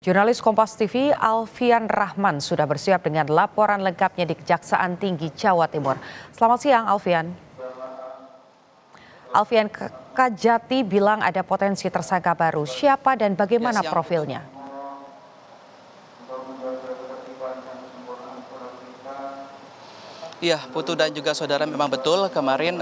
Jurnalis Kompas TV Alfian Rahman sudah bersiap dengan laporan lengkapnya di Kejaksaan Tinggi Jawa Timur. Selamat siang, Alfian. Alfian, Kajati bilang ada potensi tersangka baru. Siapa dan bagaimana profilnya? Iya, Putu dan juga saudara, memang betul kemarin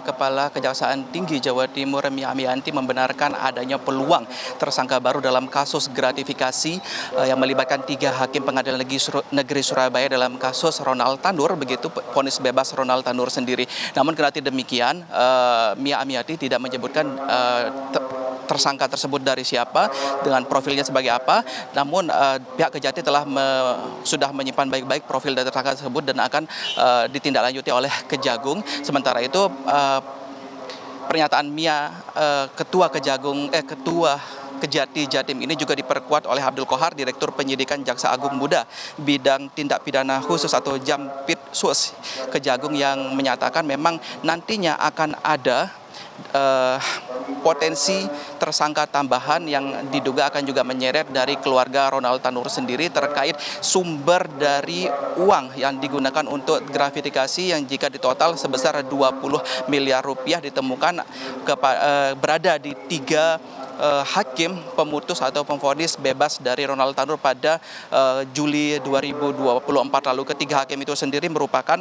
Kepala Kejaksaan Tinggi Jawa Timur Mia Amiyanti membenarkan adanya peluang tersangka baru dalam kasus gratifikasi yang melibatkan 3 hakim Pengadilan Negeri Surabaya dalam kasus Ronald Tanur, begitu vonis bebas Ronald Tanur sendiri. Namun kendati demikian, Mia Amiyanti tidak menyebutkan tersangka tersebut dari siapa, dengan profilnya sebagai apa. Namun pihak Kejati sudah menyimpan baik-baik profil dari tersangka tersebut dan akan ditindaklanjuti oleh Kejagung. Sementara itu pernyataan Mia, Ketua Kejati Jatim ini juga diperkuat oleh Abdul Kohar, Direktur Penyidikan Jaksa Agung Muda Bidang Tindak Pidana Khusus atau Jampitsus Kejagung, yang menyatakan memang nantinya akan ada potensi tersangka tambahan yang diduga akan juga menyeret dari keluarga Ronald Tanur sendiri terkait sumber dari uang yang digunakan untuk gratifikasi yang jika ditotal sebesar 20 miliar rupiah ditemukan berada di 3 hakim pemutus atau pemvonis bebas dari Ronald Tanur pada Juli 2024 lalu. Ketiga hakim itu sendiri merupakan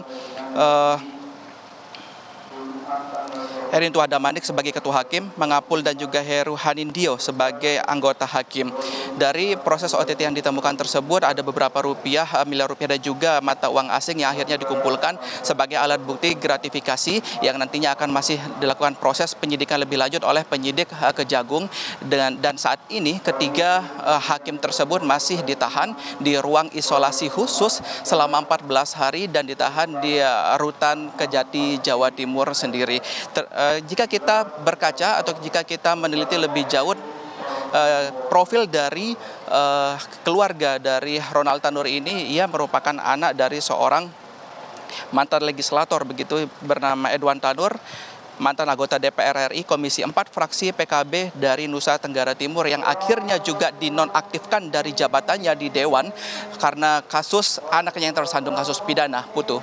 Herintu Adamanik sebagai ketua hakim, Mangapul dan juga Heru Hanindio sebagai anggota hakim. Dari proses OTT yang ditemukan tersebut ada beberapa miliar rupiah dan juga mata uang asing yang akhirnya dikumpulkan sebagai alat bukti gratifikasi yang nantinya akan masih dilakukan proses penyidikan lebih lanjut oleh penyidik Kejagung. Dan saat ini ketiga hakim tersebut masih ditahan di ruang isolasi khusus selama 14 hari dan ditahan di rutan Kejati Jawa Timur sendiri. Jika kita berkaca atau jika kita meneliti lebih jauh profil dari keluarga dari Ronald Tanur ini, ia merupakan anak dari seorang mantan legislator begitu bernama Edwan Tanur, mantan anggota DPR RI Komisi 4 fraksi PKB dari Nusa Tenggara Timur yang akhirnya juga dinonaktifkan dari jabatannya di Dewan karena kasus anaknya yang tersandung kasus pidana. Putu.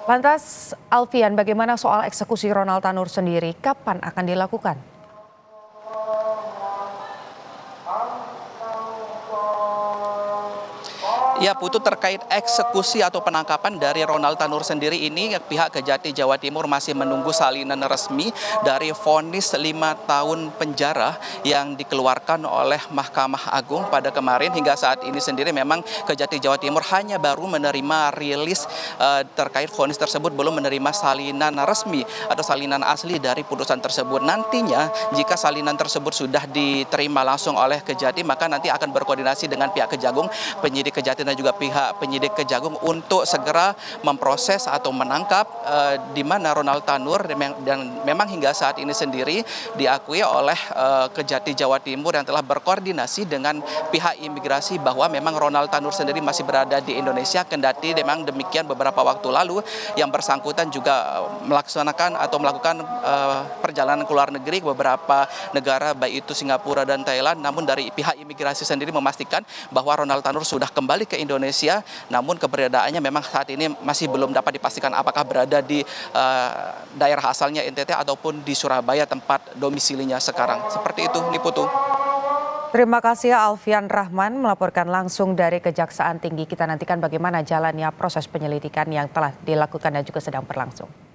Lantas, Alfian, bagaimana soal eksekusi Ronald Tanur sendiri? Kapan akan dilakukan? Ya, Putu, terkait eksekusi atau penangkapan dari Ronald Tanur sendiri ini, pihak Kejati Jawa Timur masih menunggu salinan resmi dari vonis 5 tahun penjara yang dikeluarkan oleh Mahkamah Agung pada kemarin. Hingga saat ini sendiri memang Kejati Jawa Timur hanya baru menerima rilis terkait vonis tersebut, belum menerima salinan resmi atau salinan asli dari putusan tersebut. Nantinya jika salinan tersebut sudah diterima langsung oleh Kejati, maka nanti akan berkoordinasi dengan pihak Kejagung, penyidik Kejati dan juga pihak penyidik Kejagung untuk segera memproses atau menangkap di mana Ronald Tanur, dan memang hingga saat ini sendiri diakui oleh Kejati Jawa Timur yang telah berkoordinasi dengan pihak imigrasi bahwa memang Ronald Tanur sendiri masih berada di Indonesia. Kendati memang demikian beberapa waktu lalu yang bersangkutan juga melaksanakan atau melakukan perjalanan ke luar negeri ke beberapa negara baik itu Singapura dan Thailand. Namun dari pihak imigrasi sendiri memastikan bahwa Ronald Tanur sudah kembali ke Indonesia, namun keberadaannya memang saat ini masih belum dapat dipastikan apakah berada di daerah asalnya NTT ataupun di Surabaya tempat domisilinya sekarang. Seperti itu, Putu. Terima kasih Alfian Rahman melaporkan langsung dari Kejaksaan Tinggi. Kita nantikan bagaimana jalannya proses penyelidikan yang telah dilakukan dan juga sedang berlangsung.